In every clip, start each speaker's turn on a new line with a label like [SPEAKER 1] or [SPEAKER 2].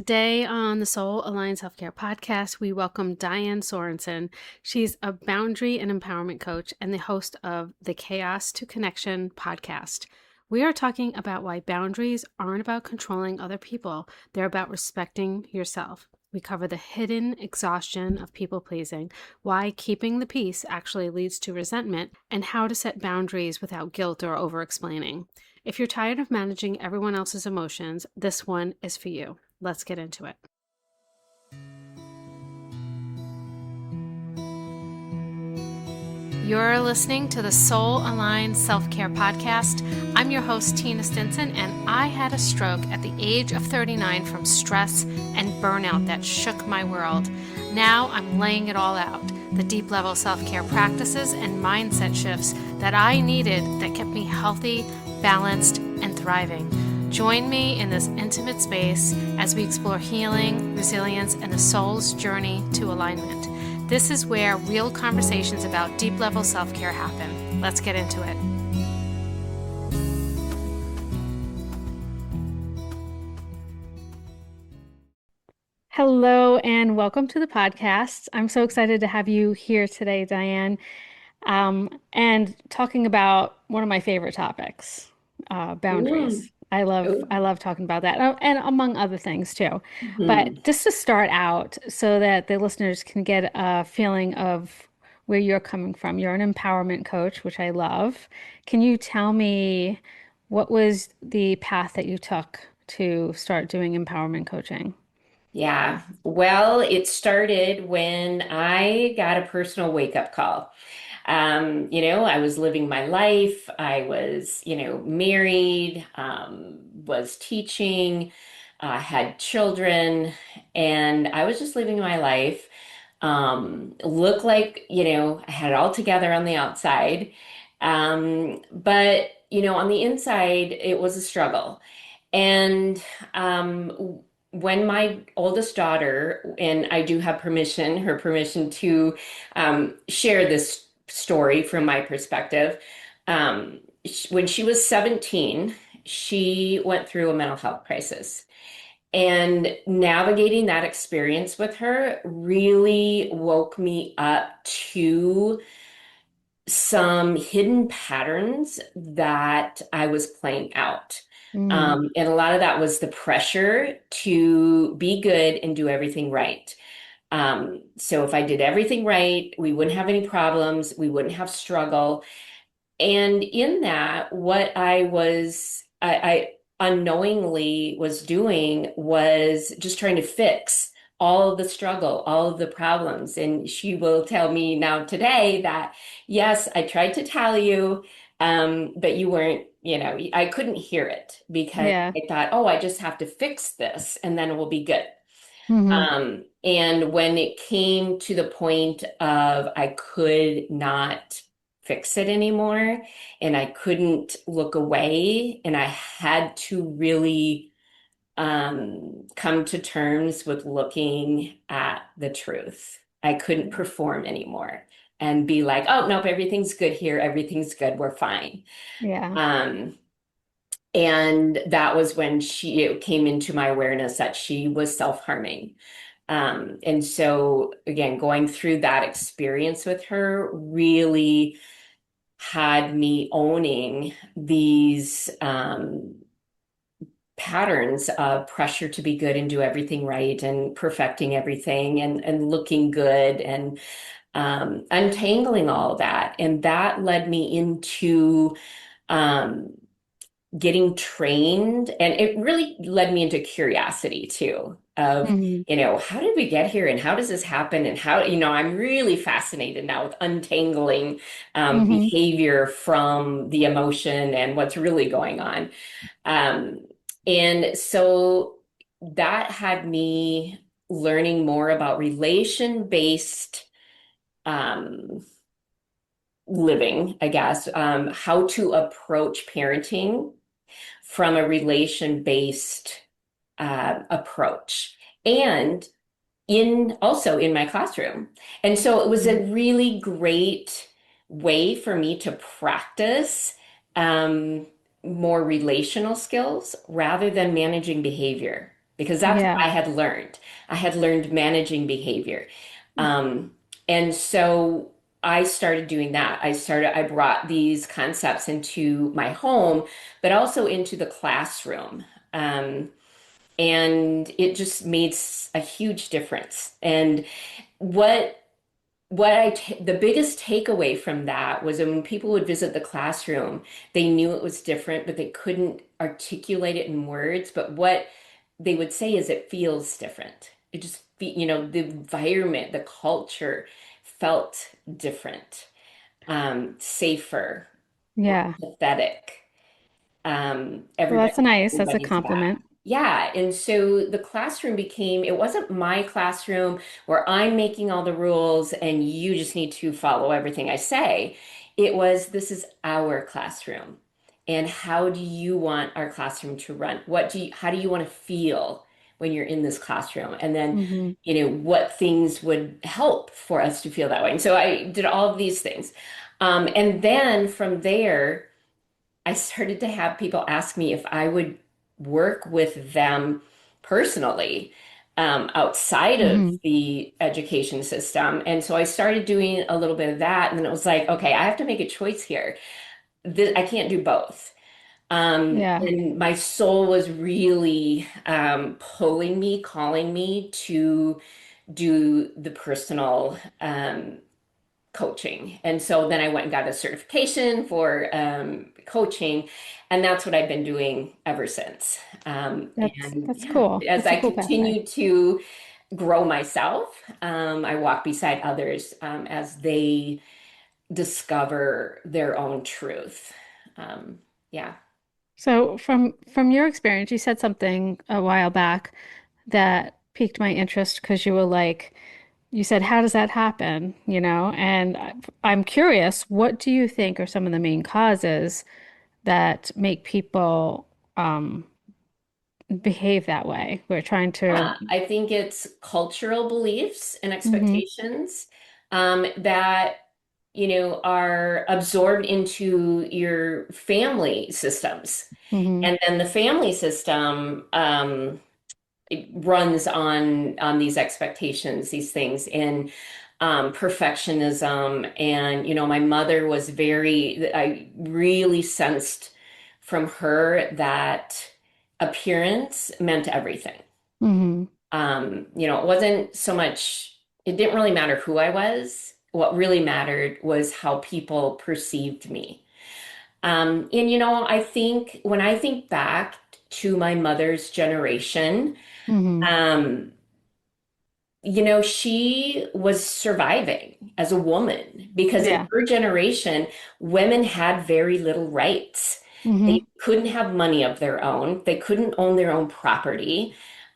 [SPEAKER 1] Today on the Soul Aligned Self-Care podcast, we welcome Diane Sorensen. She's a boundary and empowerment coach and the host of the Chaos to Connection podcast. We are talking about why boundaries aren't about controlling other people. They're about respecting yourself. We cover the hidden exhaustion of people-pleasing, why keeping the peace actually leads to resentment, and how to set boundaries without guilt or over-explaining. If you're tired of managing everyone else's emotions, this one is for you. Let's get into it. You're listening to the Soul Aligned Self-Care podcast. I'm your host, Tina Stinson, and I had a stroke at the age of 39 from stress and burnout that shook my world. Now I'm laying it all out, the deep level self-care practices and mindset shifts that I needed that kept me healthy, balanced, and thriving. Join me in this intimate space as we explore healing, resilience, and the soul's journey to alignment. This is where real conversations about deep-level self-care happen. Let's get into it. Hello, and welcome to the podcast. I'm so excited to have you here today, Diane, and talking about one of my favorite topics, boundaries.
[SPEAKER 2] Mm.
[SPEAKER 1] I love talking about that, and among other things too.
[SPEAKER 2] Mhm.
[SPEAKER 1] But just to start out, so that the listeners can get a feeling of where you're coming from. You're an empowerment coach, which I love. Can you tell me what was the path that you took to start doing empowerment coaching?
[SPEAKER 2] Yeah. Well, it started when I got a personal wake-up call. I was living my life. I was, married, was teaching, had children, and I was just living my life. Looked like, I had it all together on the outside. But, on the inside, it was a struggle. And when my oldest daughter, and I do have her permission to share this story from my perspective, when she was 17, she went through a mental health crisis. And navigating that experience with her really woke me up to some hidden patterns that I was playing out.
[SPEAKER 1] Mm,
[SPEAKER 2] And a lot of that was the pressure to be good and do everything right. So if I did everything right, we wouldn't have any problems, we wouldn't have struggle. And in that, what I unknowingly was doing was just trying to fix all of the struggle, all of the problems. And she will tell me now today that, yes, I tried to tell you, but you weren't, I couldn't hear it because
[SPEAKER 1] yeah.
[SPEAKER 2] I thought, oh, I just have to fix this and then it will be good.
[SPEAKER 1] Hmm.
[SPEAKER 2] And when it came to the point of I could not fix it anymore and I couldn't look away and I had to really come to terms with looking at the truth. I couldn't perform anymore and be like, oh, nope, everything's good here. Everything's good. We're fine.
[SPEAKER 1] Yeah.
[SPEAKER 2] Um, and that was when it came into my awareness that she was self-harming. And so, again, going through that experience with her really had me owning these patterns of pressure to be good and do everything right and perfecting everything and looking good and untangling all of that. And that led me into um, getting trained, and it really led me into curiosity too of,
[SPEAKER 1] Hmm.
[SPEAKER 2] how did we get here and how does this happen and how, I'm really fascinated now with untangling
[SPEAKER 1] Hmm.
[SPEAKER 2] behavior from the emotion and what's really going on. Um, and so that had me learning more about relation-based um, living, I guess, how to approach parenting from a relation-based approach, and in also in my classroom. And so it was a really great way for me to practice um, more relational skills rather than managing behavior. because that's what
[SPEAKER 1] Yeah.
[SPEAKER 2] I had learned. I had learned managing behavior. Um, and so I started doing that. I brought these concepts into my home, but also into the classroom. Um, and it just made a huge difference. And what the biggest takeaway from that was that when people would visit the classroom, they knew it was different, but they couldn't articulate it in words. But what they would say is it feels different. It just, the environment, the culture felt different, safer, more
[SPEAKER 1] Yeah.
[SPEAKER 2] pathetic.
[SPEAKER 1] Well,
[SPEAKER 2] Everybody,
[SPEAKER 1] that's nice. That's a
[SPEAKER 2] everybody's back.
[SPEAKER 1] compliment.
[SPEAKER 2] Yeah, and so the classroom became, it wasn't my classroom where I'm making all the rules and you just need to follow everything I say. It was, this is our classroom. And how do you want our classroom to run? How do you want to feel when you're in this classroom? And then,
[SPEAKER 1] Hmm.
[SPEAKER 2] what things would help for us to feel that way? And so I did all of these things. And then from there, I started to have people ask me if I would work with them personally, outside of
[SPEAKER 1] Hmm.
[SPEAKER 2] the education system. And so I started doing a little bit of that. And then it was like, okay, I have to make a choice here. I can't do both.
[SPEAKER 1] Yeah.
[SPEAKER 2] And my soul was really pulling me, calling me to do the personal coaching. And so then I went and got a certification for coaching, and that's what I've been doing ever since. And
[SPEAKER 1] That's
[SPEAKER 2] yeah,
[SPEAKER 1] cool.
[SPEAKER 2] as
[SPEAKER 1] That's a
[SPEAKER 2] I
[SPEAKER 1] cool pathway.
[SPEAKER 2] continue to grow myself, I walk beside others as they discover their own truth. Um, yeah.
[SPEAKER 1] So from your experience, you said something a while back that piqued my interest because you were like, you said, how does that happen? And I'm curious, what do you think are some of the main causes that make people behave that way? We're trying to.
[SPEAKER 2] Yeah, I think it's cultural beliefs and
[SPEAKER 1] Hmm.
[SPEAKER 2] expectations that are absorbed into your family systems.
[SPEAKER 1] Hmm.
[SPEAKER 2] And then the family system it runs on these expectations, these things, and perfectionism. And my mother was I really sensed from her that appearance meant everything.
[SPEAKER 1] Hmm.
[SPEAKER 2] It wasn't so much, it didn't really matter who I was. What really mattered was how people perceived me. And I think when I think back to my mother's generation,
[SPEAKER 1] Hmm.
[SPEAKER 2] um, she was surviving as a woman because in
[SPEAKER 1] Yeah.
[SPEAKER 2] her generation, women had very little rights. They
[SPEAKER 1] Hmm.
[SPEAKER 2] couldn't have money of their own. They couldn't own their own property.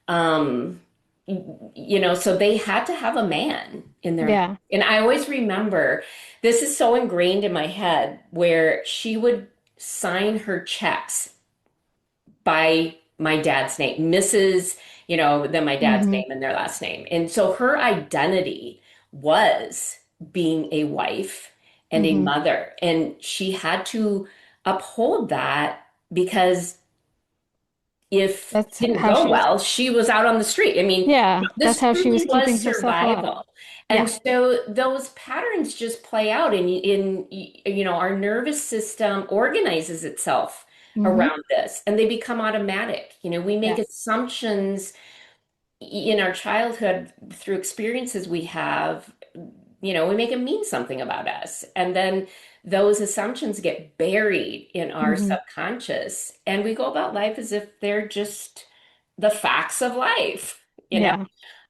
[SPEAKER 2] Um, so they had to have a man in their life.
[SPEAKER 1] Yeah.
[SPEAKER 2] And I always remember this is so ingrained in my head where she would sign her checks by my dad's name, Mrs., then my dad's
[SPEAKER 1] Hmm.
[SPEAKER 2] name and their last name. And so her identity was being a wife and a
[SPEAKER 1] Hmm.
[SPEAKER 2] mother. And she had to uphold that because if
[SPEAKER 1] That's
[SPEAKER 2] it didn't
[SPEAKER 1] how
[SPEAKER 2] go
[SPEAKER 1] she was.
[SPEAKER 2] well, she was out on the street. I mean,
[SPEAKER 1] Yeah, that's
[SPEAKER 2] this
[SPEAKER 1] how she was
[SPEAKER 2] truly was
[SPEAKER 1] keeping herself alive.
[SPEAKER 2] survival. And
[SPEAKER 1] Yeah.
[SPEAKER 2] so those patterns just play out in our nervous system organizes itself
[SPEAKER 1] Hmm.
[SPEAKER 2] around this and they become automatic. We make
[SPEAKER 1] Yeah.
[SPEAKER 2] assumptions in our childhood through experiences we have, we make them mean something about us. And then those assumptions get buried in our
[SPEAKER 1] Hmm.
[SPEAKER 2] subconscious, and we go about life as if they're just the facts of life, you know?
[SPEAKER 1] Yeah.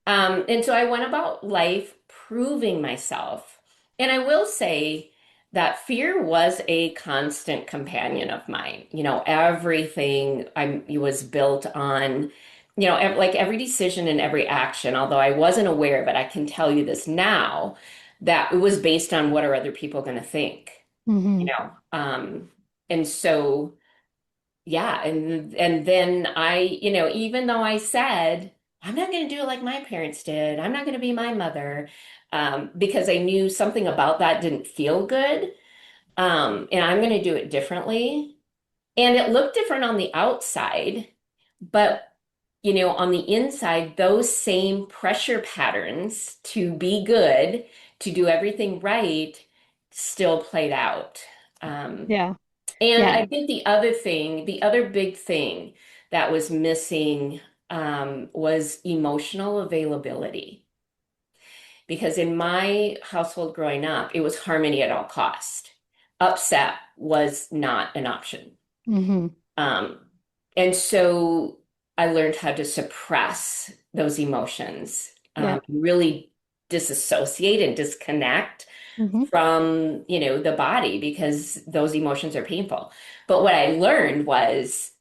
[SPEAKER 2] And so I went about life proving myself. And I will say that fear was a constant companion of mine. Everything I was built on, like every decision and every action, although I wasn't aware of it, I can tell you this now, that it was based on what are other people going to think, you
[SPEAKER 1] Hmm.
[SPEAKER 2] know? And so yeah, and then even though I said I'm not going to do it like my parents did, I'm not going to be my mother, because I knew something about that didn't feel good, and I'm going to do it differently. And it looked different on the outside, but on the inside, those same pressure patterns to be good, to do everything right, still played out. Um,
[SPEAKER 1] Yeah.
[SPEAKER 2] and
[SPEAKER 1] Yeah.
[SPEAKER 2] I think the other big thing that was missing was emotional availability. Because in my household growing up, it was harmony at all cost. Upset was not an option.
[SPEAKER 1] Hmm.
[SPEAKER 2] Um, and so I learned how to suppress those emotions,
[SPEAKER 1] Yeah.
[SPEAKER 2] really disassociate and disconnect
[SPEAKER 1] Hmm.
[SPEAKER 2] from, the body because those emotions are painful. But what I learned was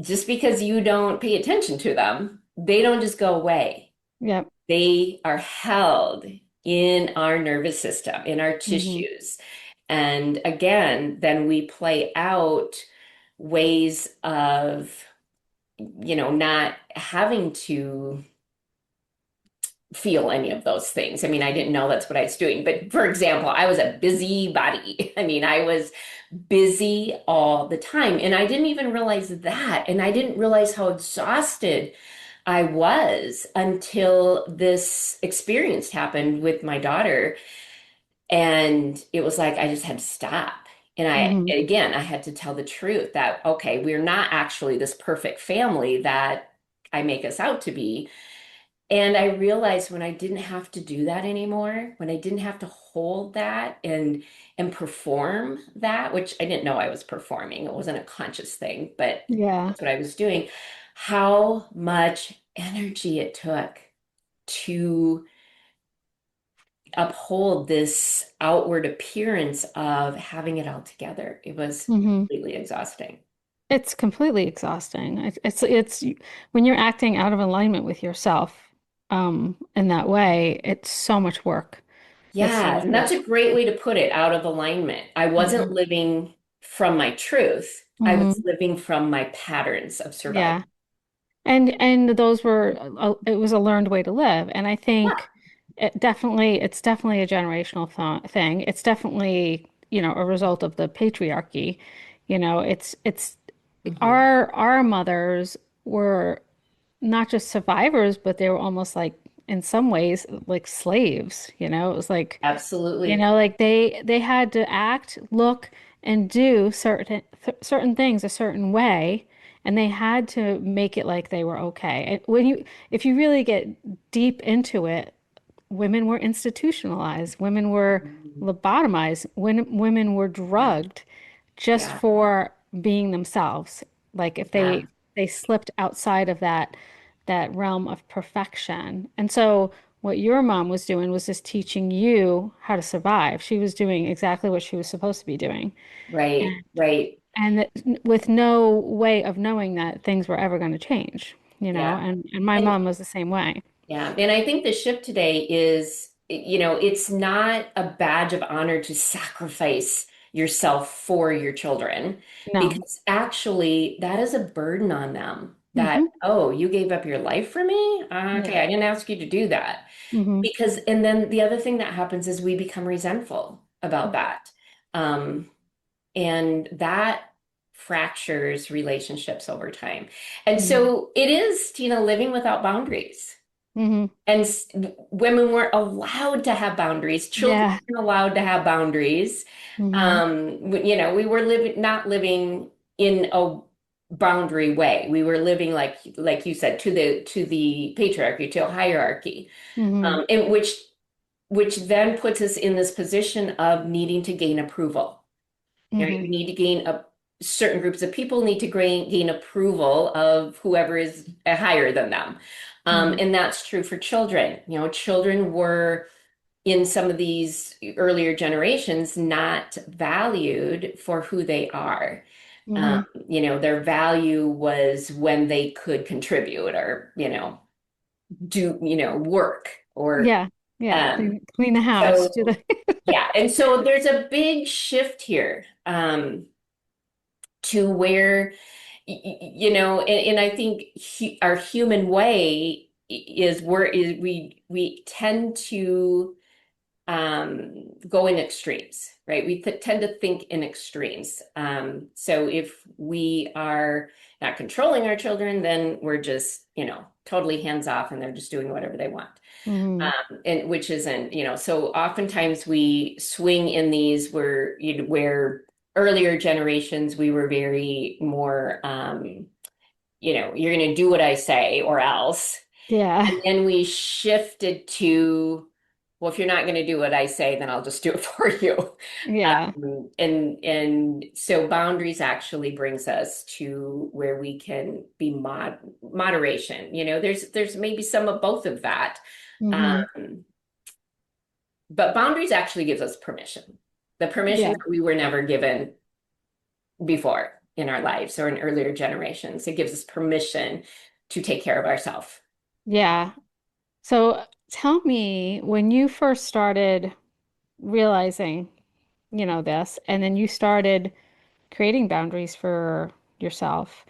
[SPEAKER 2] just because you don't pay attention to them, they don't just go away.
[SPEAKER 1] Yeah.
[SPEAKER 2] They are held in our nervous system, in our
[SPEAKER 1] Hmm.
[SPEAKER 2] tissues. And again, then we play out ways of, not having to feel any of those things. I mean, I didn't know that's what I was doing. But for example, I was a busybody. I mean, I was busy all the time. And I didn't even realize that. And I didn't realize how exhausted I was until this experience happened with my daughter. And it was like I just had to stop. And
[SPEAKER 1] Hmm.
[SPEAKER 2] again, I had to tell the truth that, okay, we're not actually this perfect family that I make us out to be. And I realized when I didn't have to do that anymore, when I didn't have to hold that and perform that, which I didn't know I was performing. It wasn't a conscious thing, but
[SPEAKER 1] Yeah.
[SPEAKER 2] that's what I was doing. How much energy it took to uphold this outward appearance of having it all together. It was
[SPEAKER 1] Hmm.
[SPEAKER 2] completely exhausting.
[SPEAKER 1] It's completely exhausting. It's when you're acting out of alignment with yourself, in that way, it's so much work. It's so
[SPEAKER 2] Yeah,
[SPEAKER 1] much
[SPEAKER 2] and that's
[SPEAKER 1] work.
[SPEAKER 2] a great way to put it, out of alignment. I wasn't
[SPEAKER 1] Hmm.
[SPEAKER 2] living from my truth. I was
[SPEAKER 1] Hmm.
[SPEAKER 2] living from my patterns of survival.
[SPEAKER 1] Yeah. And those were it was a learned way to live. And I
[SPEAKER 2] Yeah,
[SPEAKER 1] think it's definitely a generational thing. It's definitely, a result of the patriarchy. It's
[SPEAKER 2] hmm,
[SPEAKER 1] our mothers were not just survivors, but they were almost like in some ways like slaves. It was like,
[SPEAKER 2] absolutely.
[SPEAKER 1] like they had to act, look, and do certain things a certain way, and they had to make it like they were okay. And if you really get deep into it, women were institutionalized, women were
[SPEAKER 2] Mhm.
[SPEAKER 1] lobotomized, women were
[SPEAKER 2] Yeah,
[SPEAKER 1] drugged just
[SPEAKER 2] yeah,
[SPEAKER 1] for being themselves. Like if
[SPEAKER 2] yeah,
[SPEAKER 1] they slipped outside of that realm of perfection. And so what your mom was doing was just teaching you how to survive. She was doing exactly what she was supposed to be doing.
[SPEAKER 2] right,
[SPEAKER 1] And
[SPEAKER 2] right.
[SPEAKER 1] with no way of knowing that things were ever going to change,
[SPEAKER 2] Yeah.
[SPEAKER 1] and my
[SPEAKER 2] And
[SPEAKER 1] mom was the same way.
[SPEAKER 2] yeah, and I think the shift today is, it's not a badge of honor to sacrifice yourself for your children,
[SPEAKER 1] No.
[SPEAKER 2] because actually that is a burden on them that,
[SPEAKER 1] Hmm.
[SPEAKER 2] oh, you gave up your life for me?
[SPEAKER 1] Yeah.
[SPEAKER 2] Okay, I didn't ask you to do that.
[SPEAKER 1] Hmm.
[SPEAKER 2] Because, and then the other thing that happens is we become resentful about that. Um, and that fractures relationships over time. And
[SPEAKER 1] Hmm.
[SPEAKER 2] so it is, living without boundaries.
[SPEAKER 1] Hmm.
[SPEAKER 2] And women weren't allowed to have boundaries. Children
[SPEAKER 1] Yeah.
[SPEAKER 2] weren't allowed to have boundaries.
[SPEAKER 1] Hmm.
[SPEAKER 2] We were not living in a boundary way. We were living like you said, to the patriarchy, to a hierarchy,
[SPEAKER 1] Hmm.
[SPEAKER 2] and which then puts us in this position of needing to gain approval.
[SPEAKER 1] Hmm.
[SPEAKER 2] We need to gain a certain groups of people need to gain approval of whoever is higher than them.
[SPEAKER 1] Hmm.
[SPEAKER 2] And that's true for children. Children were in some of these earlier generations not valued for who they are.
[SPEAKER 1] Hmm.
[SPEAKER 2] Their value was when they could contribute or, do, work or,
[SPEAKER 1] Yeah. Yeah.
[SPEAKER 2] um,
[SPEAKER 1] Clean the house. Do
[SPEAKER 2] so
[SPEAKER 1] the
[SPEAKER 2] yeah. And so there's a big shift here, to where, and I think our human way is we tend to go in extremes, right? We tend to think in extremes. So if we are not controlling our children, then we're just, totally hands off and they're just doing whatever they want.
[SPEAKER 1] Hmm.
[SPEAKER 2] And which isn't, so oftentimes we swing in these where earlier generations we were very more, you're going to do what I say or else.
[SPEAKER 1] Yeah.
[SPEAKER 2] And then we shifted to, well, if you're not going to do what I say, then I'll just do it for you.
[SPEAKER 1] Yeah.
[SPEAKER 2] And so boundaries actually brings us to where we can be moderation. There's maybe some of both of that.
[SPEAKER 1] Hmm.
[SPEAKER 2] Um, but boundaries actually gives us permission. The permission
[SPEAKER 1] Yeah.
[SPEAKER 2] that we were never given before in our lives or in earlier generations. It gives us permission to take care of ourselves.
[SPEAKER 1] Yeah. So tell me, when you first started realizing, this, and then you started creating boundaries for yourself,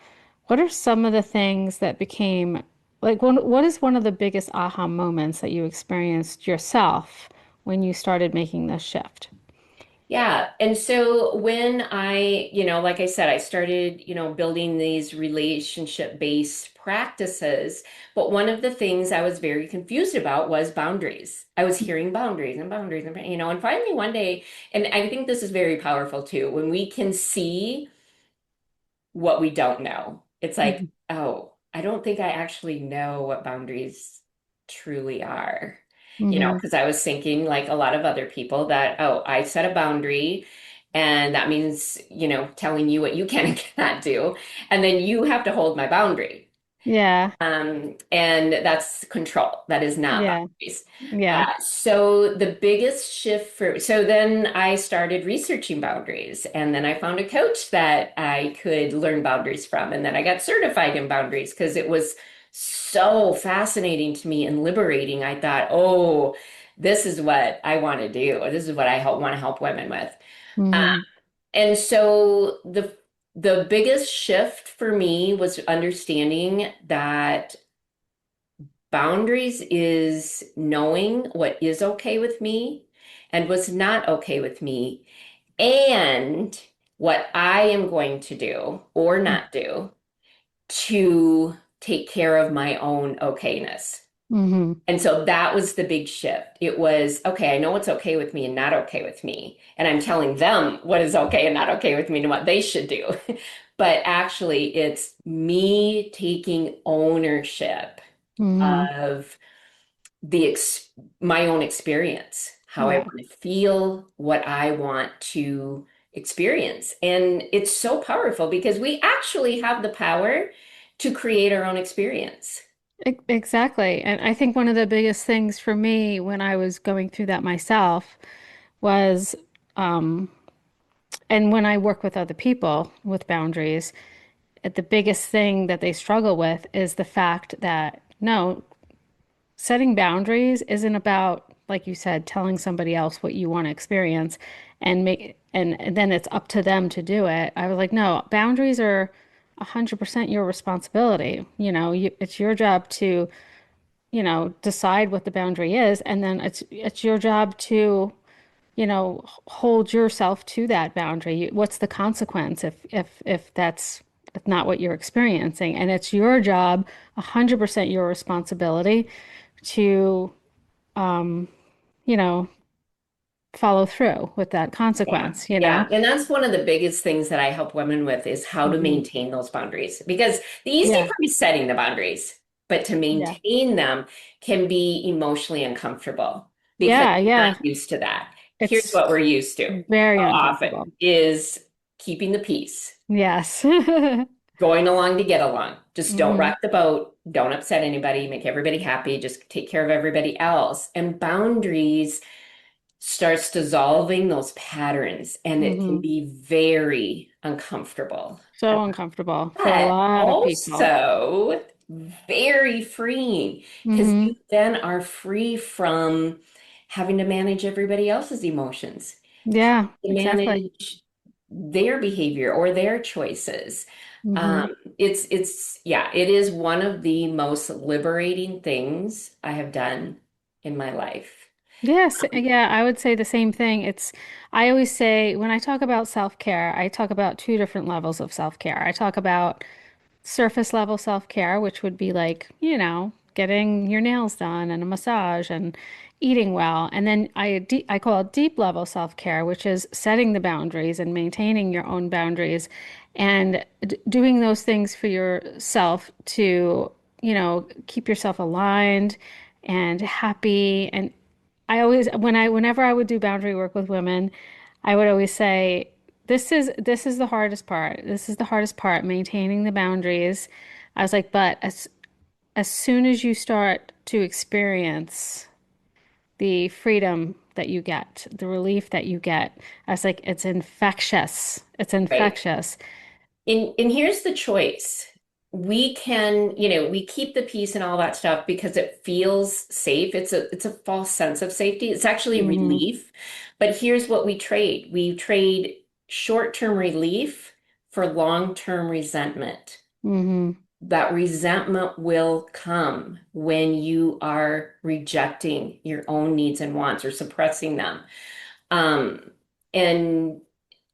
[SPEAKER 1] what are some of the things that became like what is one of the biggest aha moments that you experienced yourself when you started making this shift?
[SPEAKER 2] Yeah. And so when like I said, I started, building these relationship-based practices, but one of the things I was very confused about was boundaries. I was hearing boundaries and boundaries and finally one day, and I think this is very powerful too, when we can see what we don't know. It's like,
[SPEAKER 1] Mhm.
[SPEAKER 2] oh, I don't think I actually know what boundaries truly are.
[SPEAKER 1] Hmm.
[SPEAKER 2] Because I was thinking, like a lot of other people, that, oh, I set a boundary, and that means, telling you what you can and cannot do. And then you have to hold my boundary.
[SPEAKER 1] Yeah.
[SPEAKER 2] And that's control. That is not
[SPEAKER 1] Yeah.
[SPEAKER 2] boundaries.
[SPEAKER 1] Yeah.
[SPEAKER 2] So the biggest so then I started researching boundaries, and then I found a coach that I could learn boundaries from, and then I got certified in boundaries because it was so fascinating to me and liberating. I thought, oh, this is what I want to do. This is what I want to help women with.
[SPEAKER 1] Hmm.
[SPEAKER 2] And so the biggest shift for me was understanding that boundaries is knowing what is okay with me and what's not okay with me, and what I am going to do or not do to take care of my own okayness.
[SPEAKER 1] Hmm.
[SPEAKER 2] And so that was the big shift. It was, okay, I know what's okay with me and not okay with me. And I'm telling them what is okay and not okay with me and what they should do. But actually, it's me taking ownership
[SPEAKER 1] Hmm.
[SPEAKER 2] of the my own experience, how I
[SPEAKER 1] Yeah.
[SPEAKER 2] want to feel, what I want to experience. And it's so powerful because we actually have the power to create our own experience.
[SPEAKER 1] Exactly. And I think one of the biggest things for me when I was going through that myself was, um, and when I work with other people with boundaries, the biggest thing that they struggle with is the fact that no, setting boundaries isn't about, like you said, telling somebody else what you want to experience and then it's up to them to do it. I was like, no, boundaries are 100% your responsibility. It's your job to, decide what the boundary is, and then it's your job to, hold yourself to that boundary. What's the consequence if that's not what you're experiencing? And it's your job, 100% your responsibility to, you know, follow through with that
[SPEAKER 2] Yeah.
[SPEAKER 1] consequence,
[SPEAKER 2] Yeah. And that's one of the biggest things that I help women with is how to
[SPEAKER 1] Hmm.
[SPEAKER 2] maintain those boundaries. Because the easy
[SPEAKER 1] Yeah.
[SPEAKER 2] part is setting the boundaries, but to
[SPEAKER 1] Yeah.
[SPEAKER 2] maintain them can be emotionally uncomfortable because
[SPEAKER 1] Yeah.
[SPEAKER 2] we're not
[SPEAKER 1] Yeah.
[SPEAKER 2] used to that. Here's
[SPEAKER 1] It's
[SPEAKER 2] what we're used to
[SPEAKER 1] very
[SPEAKER 2] often
[SPEAKER 1] uncomfortable.
[SPEAKER 2] is keeping the peace,
[SPEAKER 1] Yes.
[SPEAKER 2] going along to get along. Just don't
[SPEAKER 1] Hmm.
[SPEAKER 2] rock the boat, don't upset anybody, make everybody happy, just take care of everybody else. And boundaries starts dissolving those patterns, and it can
[SPEAKER 1] Hmm.
[SPEAKER 2] be very uncomfortable,
[SPEAKER 1] So uncomfortable for a
[SPEAKER 2] but
[SPEAKER 1] lot of people.
[SPEAKER 2] also very freeing because
[SPEAKER 1] Hmm.
[SPEAKER 2] you then are free from having to manage everybody else's emotions,
[SPEAKER 1] Yeah,
[SPEAKER 2] to
[SPEAKER 1] exactly.
[SPEAKER 2] manage their behavior or their choices.
[SPEAKER 1] Hmm.
[SPEAKER 2] Yeah, it is one of the most liberating things I have done in my life.
[SPEAKER 1] Yes, yeah, I would say the same thing. I always say when I talk about self-care, I talk about two different levels of self-care. I talk about surface level self-care, which would be like, getting your nails done and a massage and eating well. And then I call it deep level self-care, which is setting the boundaries and maintaining your own boundaries and doing those things for yourself to, keep yourself aligned and happy. And whenever I would do boundary work with women, I would always say, this is the hardest part. This is the hardest part, maintaining the boundaries. I was like, but as soon as you start to experience the freedom that you get, the relief that you get, I was like, it's infectious. It's
[SPEAKER 2] Right.
[SPEAKER 1] infectious.
[SPEAKER 2] And here's the choice. We can, we keep the peace and all that stuff because it feels safe. It's a false sense of safety. It's actually
[SPEAKER 1] Hmm.
[SPEAKER 2] relief. But here's what we trade. We trade short-term relief for long-term resentment.
[SPEAKER 1] Hmm.
[SPEAKER 2] That resentment will come when you are rejecting your own needs and wants or suppressing them. Um, and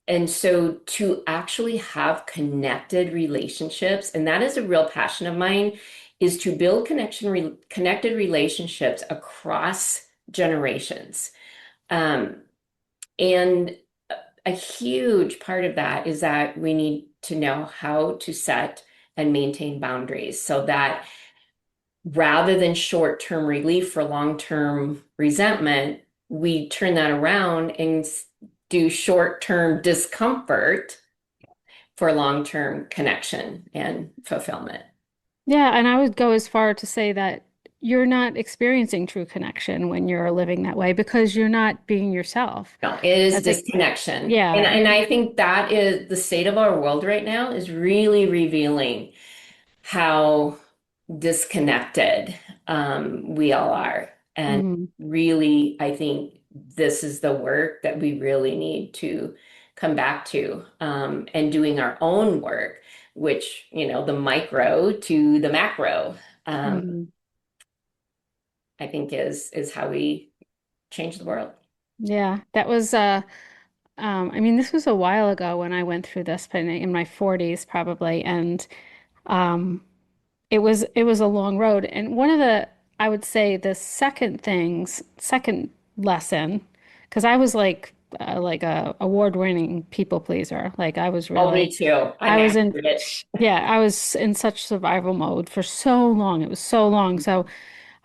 [SPEAKER 2] and so to actually have connected relationships, and that is a real passion of mine, is to build connected relationships across generations. Um, and a huge part of that is that we need to know how to set and maintain boundaries so that rather than short-term relief for long-term resentment, we turn that around and do short-term discomfort for long-term connection and fulfillment.
[SPEAKER 1] Yeah, and I would go as far to say that you're not experiencing true connection when you're living that way because you're not being yourself.
[SPEAKER 2] No, it is
[SPEAKER 1] That's like,
[SPEAKER 2] disconnection. And,
[SPEAKER 1] yeah.
[SPEAKER 2] and I think that is the state of our world right now is really revealing how disconnected we all are. And
[SPEAKER 1] Hmm.
[SPEAKER 2] really, I think this is the work that we really need to come back to and doing our own work, which, the micro to the macro, um,
[SPEAKER 1] Hmm.
[SPEAKER 2] I think is how we change the world.
[SPEAKER 1] Yeah, that was this was a while ago when I went through this, but in my 40s probably, and um it was a long road. And one of the I would say the second lesson, because I was like a award-winning people pleaser. Like
[SPEAKER 2] Oh, me too. I
[SPEAKER 1] I was
[SPEAKER 2] mastered it.
[SPEAKER 1] I was in such survival mode for so long. It was so long. So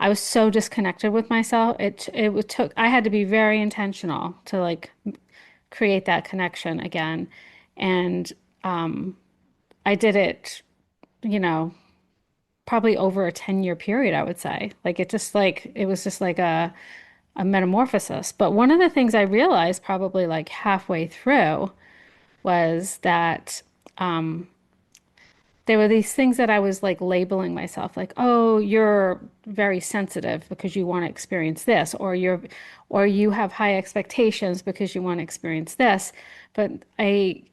[SPEAKER 1] I was so disconnected with myself. I had to be very intentional to like create that connection again. And I did it, you know, probably over a 10-year period, I would say. It was just like a metamorphosis. But one of the things I realized probably like halfway through was that there were these things that I was like labeling myself like, oh, you're very sensitive because you want to experience this, or you have high expectations because you want to experience this. But I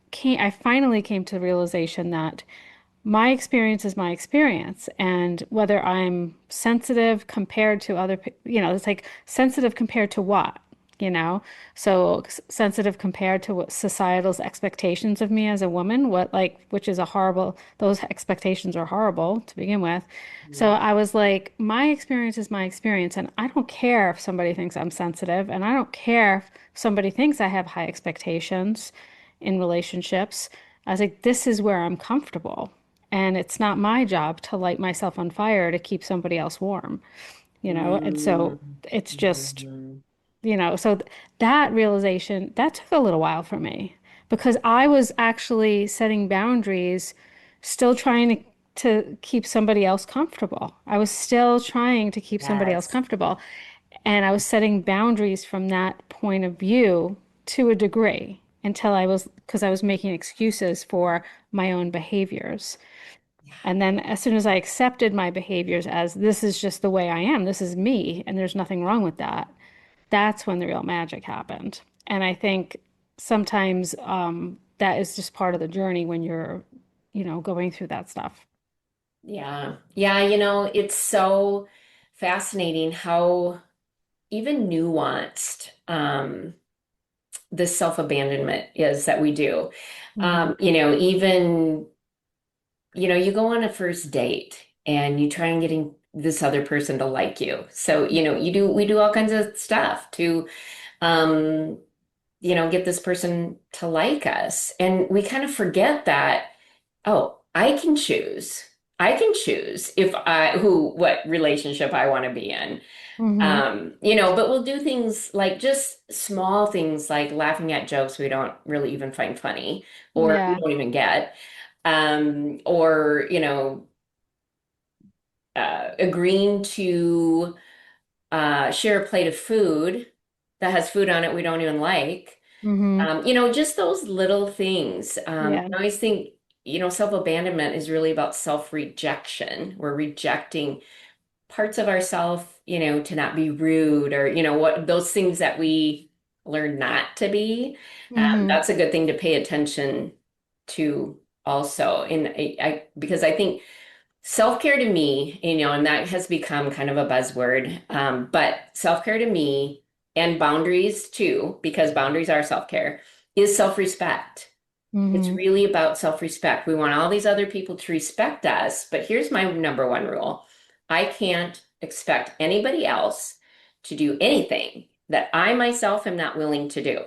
[SPEAKER 1] finally came to the realization that my experience is my experience. And whether I'm sensitive compared to it's like sensitive compared to what, you know? So sensitive compared to what societal's expectations of me as a woman, which is those expectations are horrible to begin with. So I was like, my experience is my experience. And I don't care if somebody thinks I'm sensitive. And I don't care if somebody thinks I have high expectations in relationships. I was like, this is where I'm comfortable. And it's not my job to light myself on fire to keep somebody else warm, you know? And so
[SPEAKER 2] Mm,
[SPEAKER 1] it's just,
[SPEAKER 2] mhm.
[SPEAKER 1] that realization, that took a little while for me because I was actually setting boundaries, still trying to keep somebody else comfortable. I was still trying to keep somebody else
[SPEAKER 2] Yes.
[SPEAKER 1] comfortable. And I was setting boundaries from that point of view to a degree because I was making excuses for my own behaviors. And then as soon as I accepted my behaviors as this is just the way I am, this is me, and there's nothing wrong with that, that's when the real magic happened. And I think sometimes that is just part of the journey when you're, going through that stuff.
[SPEAKER 2] Yeah. Yeah, it's so fascinating how even nuanced the self-abandonment is that we do.
[SPEAKER 3] Hmm.
[SPEAKER 2] Even, you go on a first date and you try and getting this other person to like you. So, we do all kinds of stuff to, um, get this person to like us. And we kind of forget that, oh, I can choose. I can choose what relationship I want to be in.
[SPEAKER 3] Hmm.
[SPEAKER 2] But we'll do things like just small things like laughing at jokes we don't really even find funny or we
[SPEAKER 3] Yeah.
[SPEAKER 2] don't even get. Or, agreeing to share a plate of food that has food on it we don't even like.
[SPEAKER 3] Hmm.
[SPEAKER 2] Just those little things.
[SPEAKER 3] Yeah.
[SPEAKER 2] I always think, self-abandonment is really about self-rejection. We're rejecting parts of ourselves, to not be rude or, what those things that we learn not to be.
[SPEAKER 3] Hmm.
[SPEAKER 2] That's a good thing to pay attention to also. And because I think self-care to me, and that has become kind of a buzzword, but self-care to me and boundaries too, because boundaries are self-care, is self-respect. It's
[SPEAKER 3] Hmm.
[SPEAKER 2] really about self-respect. We want all these other people to respect us, but here's my number one rule. I can't expect anybody else to do anything that I myself am not willing to do.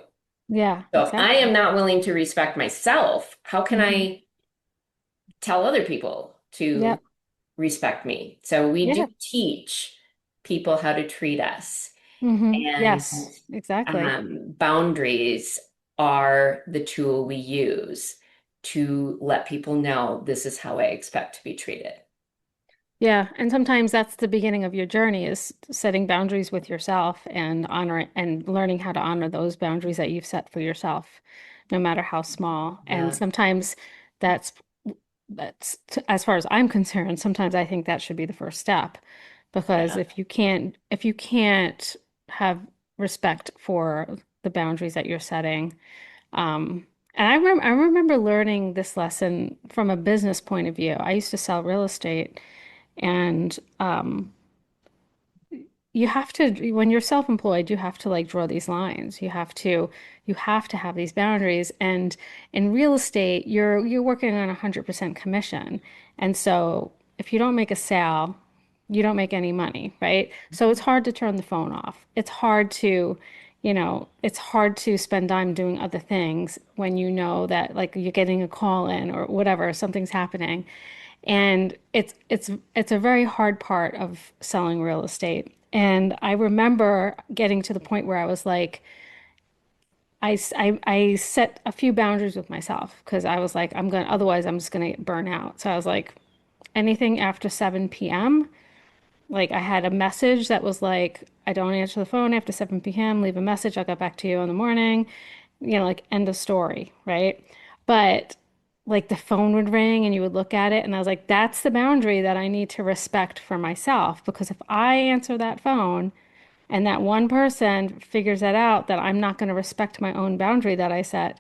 [SPEAKER 3] Yeah,
[SPEAKER 2] So if I am
[SPEAKER 3] exactly.
[SPEAKER 2] not willing to respect myself, how can
[SPEAKER 3] Hmm.
[SPEAKER 2] I tell other people to
[SPEAKER 3] Yep.
[SPEAKER 2] respect me? So we do
[SPEAKER 3] Yeah.
[SPEAKER 2] teach people how to treat us.
[SPEAKER 3] Hmm.
[SPEAKER 2] And
[SPEAKER 3] Yes, exactly.
[SPEAKER 2] boundaries are the tool we use to let people know this is how I expect to be treated.
[SPEAKER 3] Yeah, and sometimes that's the beginning of your journey is setting boundaries with yourself and honor and learning how to honor those boundaries that you've set for yourself, no matter how small. And
[SPEAKER 2] Yeah,
[SPEAKER 3] sometimes that's as far as I'm concerned, sometimes I think that should be the first step because
[SPEAKER 2] yeah,
[SPEAKER 3] if you can't have respect for the boundaries that you're setting, and I remember learning this lesson from a business point of view. I used to sell real estate. And you have to, when you're self-employed, you have to like draw these lines. You have to have these boundaries. And in real estate, you're working on 100% commission. And so if you don't make a sale, you don't make any money, right? So it's hard to turn the phone off. It's hard to spend time doing other things when you know that like you're getting a call in or whatever, something's happening. And it's a very hard part of selling real estate. And I remember getting to the point where I was like, I set a few boundaries with myself because I was like, otherwise I'm just gonna get burnt out. So I was like, anything after 7 p.m., like I had a message that was like, I don't answer the phone after 7 p.m., leave a message, I'll get back to you in the morning, like end of story, right? But like the phone would ring and you would look at it, and I was like, that's the boundary that I need to respect for myself. Because if I answer that phone and that one person figures that out, that I'm not going to respect my own boundary that I set,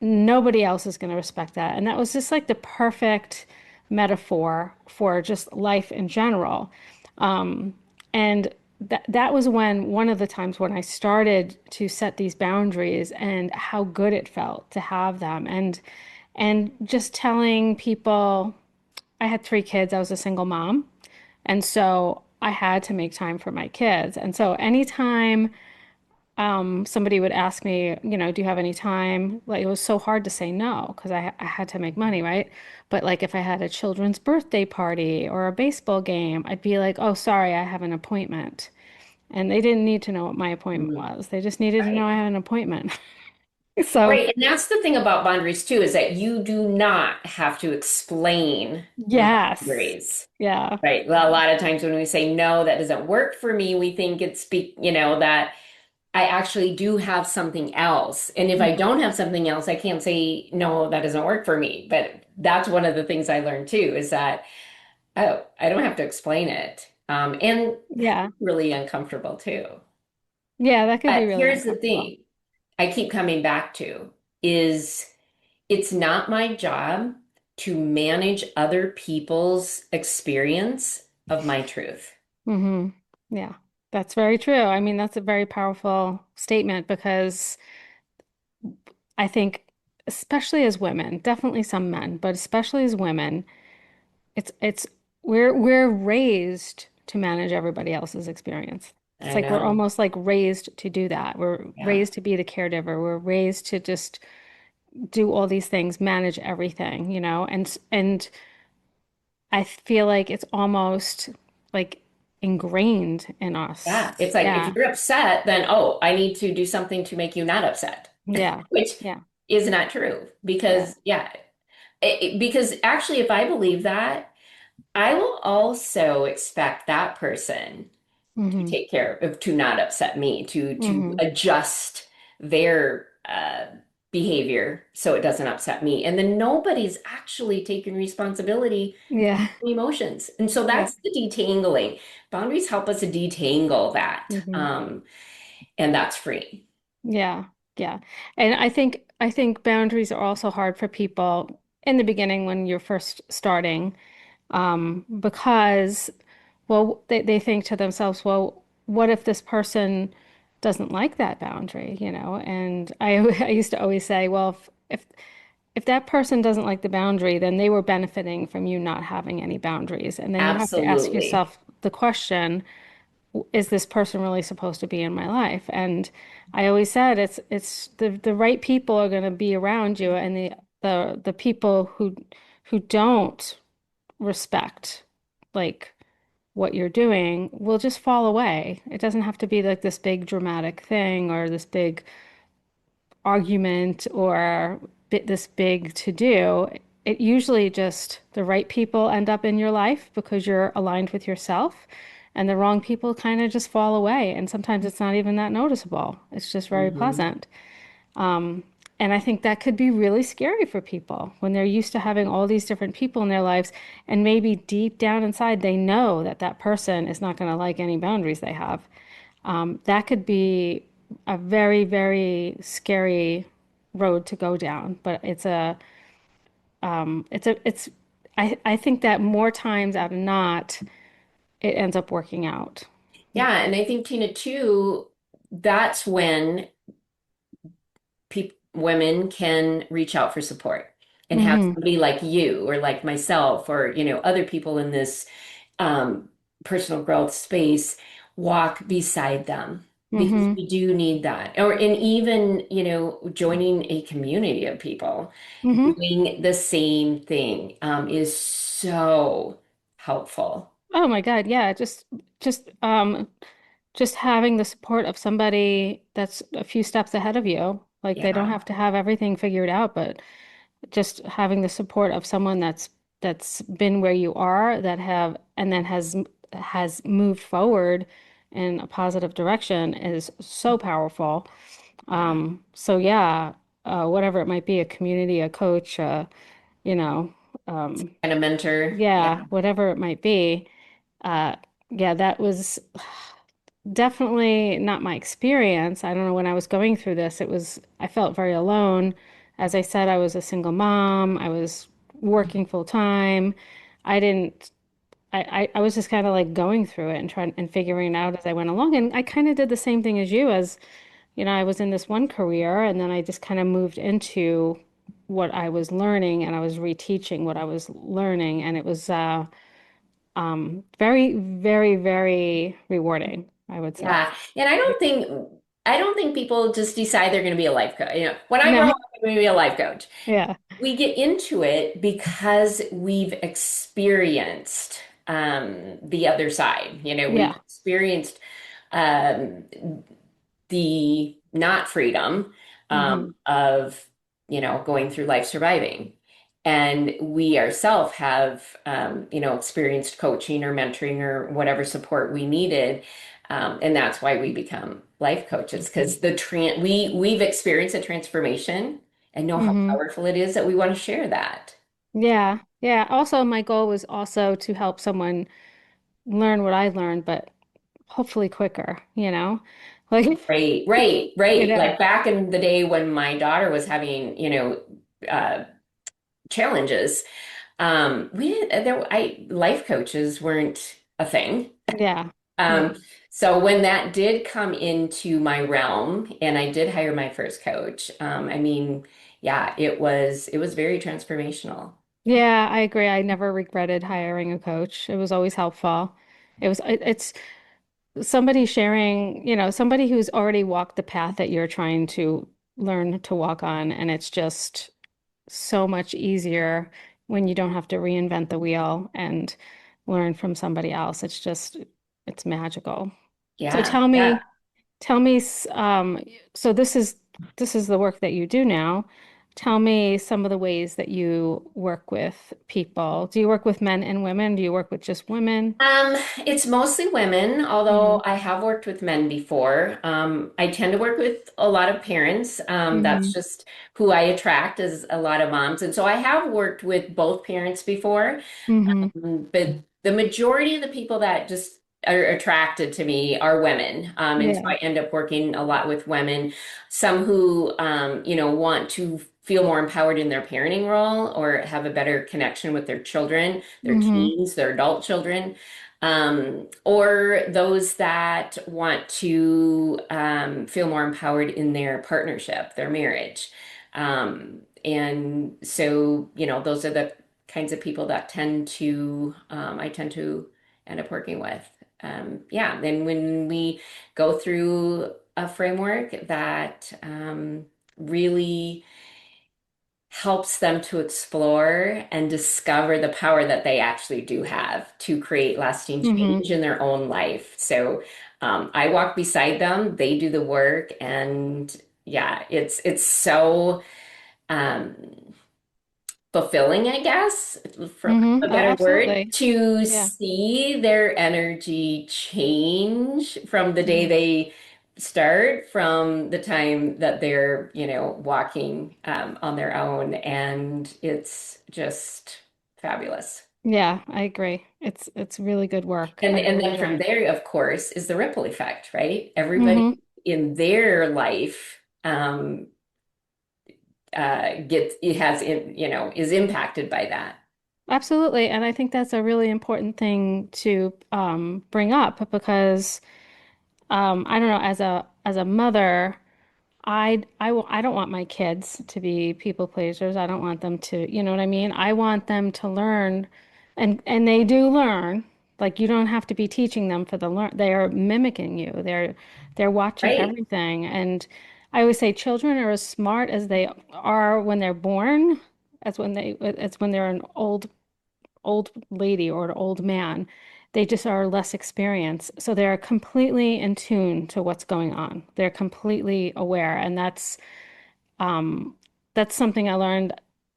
[SPEAKER 3] nobody else is going to respect that. And that was just like the perfect metaphor for just life in general. And that was when one of the times when I started to set these boundaries and how good it felt to have them. And just telling people I had 3 kids, I was a single mom. And so I had to make time for my kids. And so anytime somebody would ask me, do you have any time? Like it was so hard to say no because I had to make money, right? But like if I had a children's birthday party or a baseball game, I'd be like, oh, sorry, I have an appointment. And they didn't need to know what my appointment
[SPEAKER 2] mhm,
[SPEAKER 3] was. They just needed to know
[SPEAKER 2] right.
[SPEAKER 3] I had an appointment. So,
[SPEAKER 2] Right, and that's the thing about boundaries too, is that you do not have to explain
[SPEAKER 3] yes.
[SPEAKER 2] boundaries.
[SPEAKER 3] Yeah.
[SPEAKER 2] Right. Well, a lot of times when we say no, that doesn't work for me, we think that I actually do have something else. And if I don't have something else, I can't say, no, that doesn't work for me. But that's one of the things I learned too, is that, oh, I don't have to explain it. And that's
[SPEAKER 3] Yeah.
[SPEAKER 2] really uncomfortable too.
[SPEAKER 3] Yeah, that could be
[SPEAKER 2] But
[SPEAKER 3] really
[SPEAKER 2] here's the
[SPEAKER 3] uncomfortable.
[SPEAKER 2] thing I keep coming back to is it's not my job to manage other people's experience of my truth.
[SPEAKER 3] Hmm. Yeah. That's very true. I mean, that's a very powerful statement because I think, especially as women, definitely some men, but especially as women, it's we're raised to manage everybody else's experience. It's
[SPEAKER 2] I
[SPEAKER 3] like we're
[SPEAKER 2] know.
[SPEAKER 3] almost like raised to do that. We're
[SPEAKER 2] Yeah.
[SPEAKER 3] raised to be the caregiver. We're raised to just do all these things, manage everything, you know? And I feel like it's almost like ingrained in us.
[SPEAKER 2] Yeah. It's like if
[SPEAKER 3] Yeah.
[SPEAKER 2] you're upset, then, oh, I need to do something to make you not upset,
[SPEAKER 3] Yeah.
[SPEAKER 2] which
[SPEAKER 3] Yeah.
[SPEAKER 2] is not true
[SPEAKER 3] Yeah.
[SPEAKER 2] because, yeah, because actually, if I believe that, I will also expect that person to
[SPEAKER 3] Hmm.
[SPEAKER 2] take care of, to not upset me, to
[SPEAKER 3] Hmm.
[SPEAKER 2] adjust their behavior so it doesn't upset me. And then nobody's actually taking responsibility
[SPEAKER 3] Yeah.
[SPEAKER 2] for emotions. And so
[SPEAKER 3] Yeah.
[SPEAKER 2] that's the detangling. Boundaries help us to detangle that.
[SPEAKER 3] Hmm.
[SPEAKER 2] And that's free.
[SPEAKER 3] Yeah. Yeah. And I think boundaries are also hard for people in the beginning when you're first starting, because well, they think to themselves, well, what if this person doesn't like that boundary, you know? And I used to always say, well, if that person doesn't like the boundary, then they were benefiting from you not having any boundaries. And then you have to ask
[SPEAKER 2] Absolutely.
[SPEAKER 3] yourself the question, is this person really supposed to be in my life? And I always said it's the right people are going to be around you, and the people who don't respect like what you're doing will just fall away. It doesn't have to be like this big dramatic thing or this big argument or this big to do. It usually just the right people end up in your life because you're aligned with yourself, and the wrong people kind of just fall away. And sometimes it's not even that noticeable. It's just very
[SPEAKER 2] Hmm.
[SPEAKER 3] pleasant. And I think that could be really scary for people when they're used to having all these different people in their lives, and maybe deep down inside they know that that person is not going to like any boundaries they have. That could be a very, very scary road to go down. But it's I think that more times out of not, it ends up working out.
[SPEAKER 2] Yeah. And I think, Tina, too, that's when women can reach out for support and have
[SPEAKER 3] Hmm.
[SPEAKER 2] somebody like you or like myself or other people in this um, personal growth space walk beside them because
[SPEAKER 3] Hmm.
[SPEAKER 2] we do need that, or and even joining a community of people
[SPEAKER 3] Hmm.
[SPEAKER 2] doing the same thing is so helpful.
[SPEAKER 3] Oh my God, yeah, just having the support of somebody that's a few steps ahead of you. Like they don't
[SPEAKER 2] Yeah.
[SPEAKER 3] have to have everything figured out, but just having the support of someone that's been where you are, that have and then has moved forward in a positive direction is so powerful.
[SPEAKER 2] Yeah.
[SPEAKER 3] So yeah, whatever it might be, a community, a coach, you know, um,
[SPEAKER 2] And a mentor. Yeah.
[SPEAKER 3] yeah, whatever it might be. Uh, yeah, that was definitely not my experience. I don't know, when I was going through this, I felt very alone. As I said, I was a single mom. I was working full time. I didn't, I was just kind of like going through it and trying and figuring it out as I went along. And I kind of did the same thing as you, as, I was in this one career and then I just kind of moved into what I was learning, and I was reteaching what I was learning. And it was very, very, very rewarding, I would say.
[SPEAKER 2] Yeah. And I don't think people just decide they're going to be a life coach. When I grow
[SPEAKER 3] No.
[SPEAKER 2] up, I'm going to be a life coach.
[SPEAKER 3] Yeah.
[SPEAKER 2] We get into it because we've experienced the other side. We've
[SPEAKER 3] Yeah.
[SPEAKER 2] experienced um, the not freedom
[SPEAKER 3] Hmm.
[SPEAKER 2] of going through life surviving. And we ourselves have experienced coaching or mentoring or whatever support we needed. And that's why we become life coaches, because we've experienced a transformation and know how
[SPEAKER 3] Hmm.
[SPEAKER 2] powerful it is that we want to share that.
[SPEAKER 3] Yeah. Yeah. Also, my goal was also to help someone learn what I learned, but hopefully quicker, you know? Like,
[SPEAKER 2] Right, right,
[SPEAKER 3] you
[SPEAKER 2] right.
[SPEAKER 3] know,
[SPEAKER 2] Like back in the day when my daughter was having, uh, challenges, we didn't, life coaches weren't a thing.
[SPEAKER 3] yeah. Yeah.
[SPEAKER 2] Um, so when that did come into my realm and I did hire my first coach, I mean, yeah, it was very transformational.
[SPEAKER 3] Yeah, I agree. I never regretted hiring a coach. It was always helpful. It's somebody sharing, somebody who's already walked the path that you're trying to learn to walk on, and it's just so much easier when you don't have to reinvent the wheel and learn from somebody else. It's magical. So
[SPEAKER 2] Yeah, yeah.
[SPEAKER 3] tell me, so this is the work that you do now. Tell me some of the ways that you work with people. Do you work with men and women? Do you work with just women?
[SPEAKER 2] It's mostly women, although
[SPEAKER 3] Mm-hmm.
[SPEAKER 2] I have worked with men before. I tend to work with a lot of parents. That's
[SPEAKER 3] Mm-hmm.
[SPEAKER 2] just who I attract is a lot of moms. And so I have worked with both parents before.
[SPEAKER 3] Mm-hmm.
[SPEAKER 2] But the majority of the people that just are attracted to me are women. And so
[SPEAKER 3] Yeah.
[SPEAKER 2] I end up working a lot with women, some who, want to feel more empowered in their parenting role or have a better connection with their children, their
[SPEAKER 3] Mm-hmm.
[SPEAKER 2] teens, their adult children. Or those that want to feel more empowered in their partnership, their marriage. And so, those are the kinds of people that I tend to end up working with. Yeah, then when we go through a framework that really helps them to explore and discover the power that they actually do have to create lasting
[SPEAKER 3] Mm-hmm.
[SPEAKER 2] change in their own life. So I walk beside them, they do the work, and yeah, it's so um, fulfilling, I guess, for lack
[SPEAKER 3] Mm-hmm.
[SPEAKER 2] of a
[SPEAKER 3] Oh,
[SPEAKER 2] better word,
[SPEAKER 3] absolutely.
[SPEAKER 2] to
[SPEAKER 3] Yeah.
[SPEAKER 2] see their energy change from the day
[SPEAKER 3] Mhm.
[SPEAKER 2] they start, from the time that they're, walking on their own. And it's just fabulous.
[SPEAKER 3] Yeah, I agree. It's really good work.
[SPEAKER 2] And
[SPEAKER 3] I
[SPEAKER 2] and
[SPEAKER 3] really
[SPEAKER 2] then
[SPEAKER 3] enjoy
[SPEAKER 2] from
[SPEAKER 3] it.
[SPEAKER 2] there, of course, is the ripple effect, right? Everybody
[SPEAKER 3] Mm-hmm.
[SPEAKER 2] in their life gets it has is impacted by that.
[SPEAKER 3] Absolutely. And I think that's a really important thing to bring up because I don't know, as a mother, I don't want my kids to be people pleasers. I don't want them to, you know what I mean? I want them to learn, and they do learn. Like you don't have to be teaching them for the learn. They are mimicking you. They're watching
[SPEAKER 2] Right,
[SPEAKER 3] everything. And I always say children are as smart as they are when they're born, as when they're an old lady or an old man. They just are less experienced. So they're completely in tune to what's going on. They're completely aware. And um that's something I learned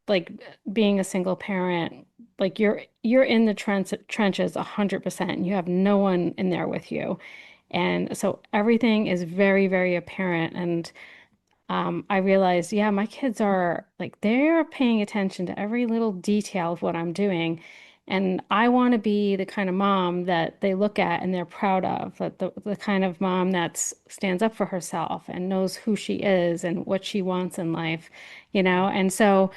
[SPEAKER 3] like being a single parent. Like you're in the trenches 100%. You have no one in there with you. And so everything is very, very apparent. And I realized, yeah, my kids are like, they're paying attention to every little detail of what I'm doing. And I want to be the kind of mom that they look at and they're proud of, that the kind of mom that stands up for herself and knows who she is and what she wants in life, you know? And so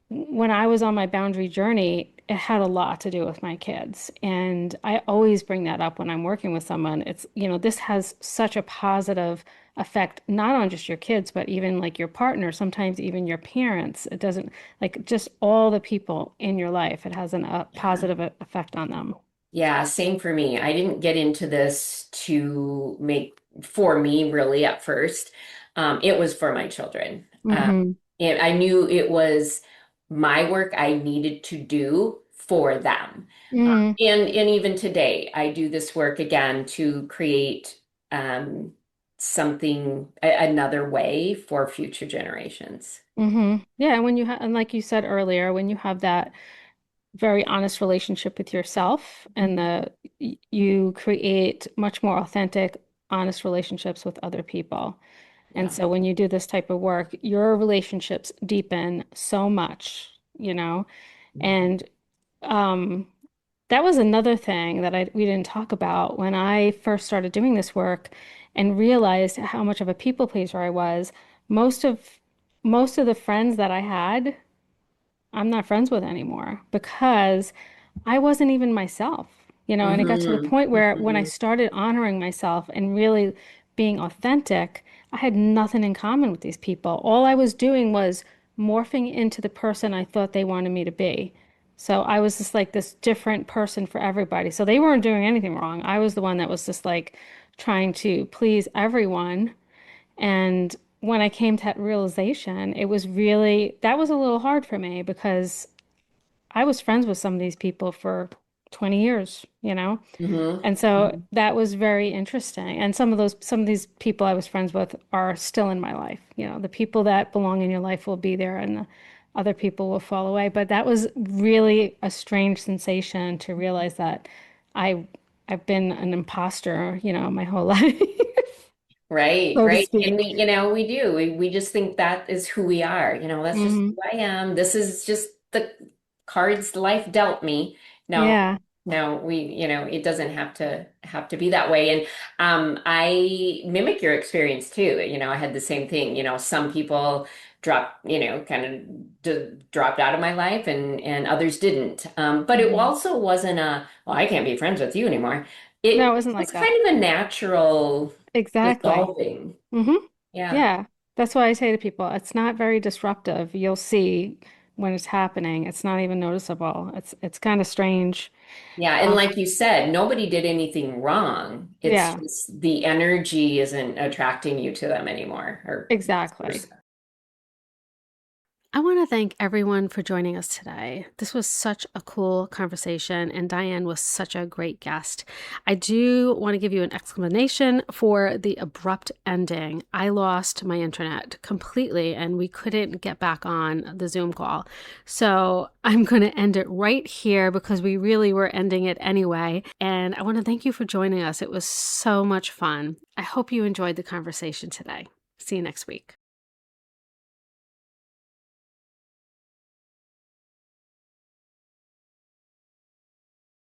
[SPEAKER 3] when I was on my boundary journey, it had a lot to do with my kids. And I always bring that up when I'm working with someone. This has such a positive effect, not on just your kids, but even like your partner, sometimes even your parents. It doesn't like just all the people in your life. It has a
[SPEAKER 2] yeah.
[SPEAKER 3] positive effect on them.
[SPEAKER 2] Yeah, same for me. I didn't get into this to make for me really at first. It was for my children.
[SPEAKER 3] Mm-hmm.
[SPEAKER 2] And I knew it was my work I needed to do for them.
[SPEAKER 3] Mm-hmm.
[SPEAKER 2] And even today, I do this work again to create another way for future generations.
[SPEAKER 3] Mm-hmm. Yeah, and when you have, and like you said earlier, when you have that very honest relationship with yourself and you create much more authentic, honest relationships with other people. And
[SPEAKER 2] Yeah.
[SPEAKER 3] so when you do this type of work, your relationships deepen so much, you know? And um, that was another thing that we didn't talk about when I first started doing this work and realized how much of a people pleaser I was. Most of most of the friends that I had, I'm not friends with anymore because I wasn't even myself. And it got to the
[SPEAKER 2] Hmm.
[SPEAKER 3] point where when I
[SPEAKER 2] Hmm.
[SPEAKER 3] started honoring myself and really being authentic, I had nothing in common with these people. All I was doing was morphing into the person I thought they wanted me to be. So I was just like this different person for everybody. So they weren't doing anything wrong. I was the one that was just like trying to please everyone. And when I came to that realization, it was really, that was a little hard for me because I was friends with some of these people for 20 years.
[SPEAKER 2] Hmm.
[SPEAKER 3] And so that was very interesting. And some of these people I was friends with are still in my life. The people that belong in your life will be there and the other people will fall away. But that was really a strange sensation to realize that I I've been an imposter, my whole life,
[SPEAKER 2] Right,
[SPEAKER 3] so to
[SPEAKER 2] right. And
[SPEAKER 3] speak.
[SPEAKER 2] we do. We just think that is who we are. That's just
[SPEAKER 3] Hmm.
[SPEAKER 2] who I am. This is just the cards life dealt me. No,
[SPEAKER 3] Yeah.
[SPEAKER 2] no, it doesn't have to be that way. And I mimic your experience too. I had the same thing. Some people kind of dropped out of my life and others didn't. But it
[SPEAKER 3] Hmm.
[SPEAKER 2] also wasn't well, I can't be friends with you anymore.
[SPEAKER 3] No, it
[SPEAKER 2] It
[SPEAKER 3] wasn't
[SPEAKER 2] was
[SPEAKER 3] like that.
[SPEAKER 2] kind of a natural
[SPEAKER 3] Exactly.
[SPEAKER 2] dissolving.
[SPEAKER 3] Hmm.
[SPEAKER 2] Yeah.
[SPEAKER 3] Yeah. That's why I say to people, it's not very disruptive. You'll see when it's happening. It's not even noticeable. It's kind of strange.
[SPEAKER 2] Yeah. And
[SPEAKER 3] Um,
[SPEAKER 2] like you said, nobody did anything wrong. It's
[SPEAKER 3] yeah,
[SPEAKER 2] just the energy isn't attracting you to them anymore, or vice
[SPEAKER 3] exactly.
[SPEAKER 2] versa.
[SPEAKER 1] I want to thank everyone for joining us today. This was such a cool conversation, and Diane was such a great guest. I do want to give you an explanation for the abrupt ending. I lost my internet completely, and we couldn't get back on the Zoom call. So I'm going to end it right here because we really were ending it anyway. And I want to thank you for joining us. It was so much fun. I hope you enjoyed the conversation today. See you next week.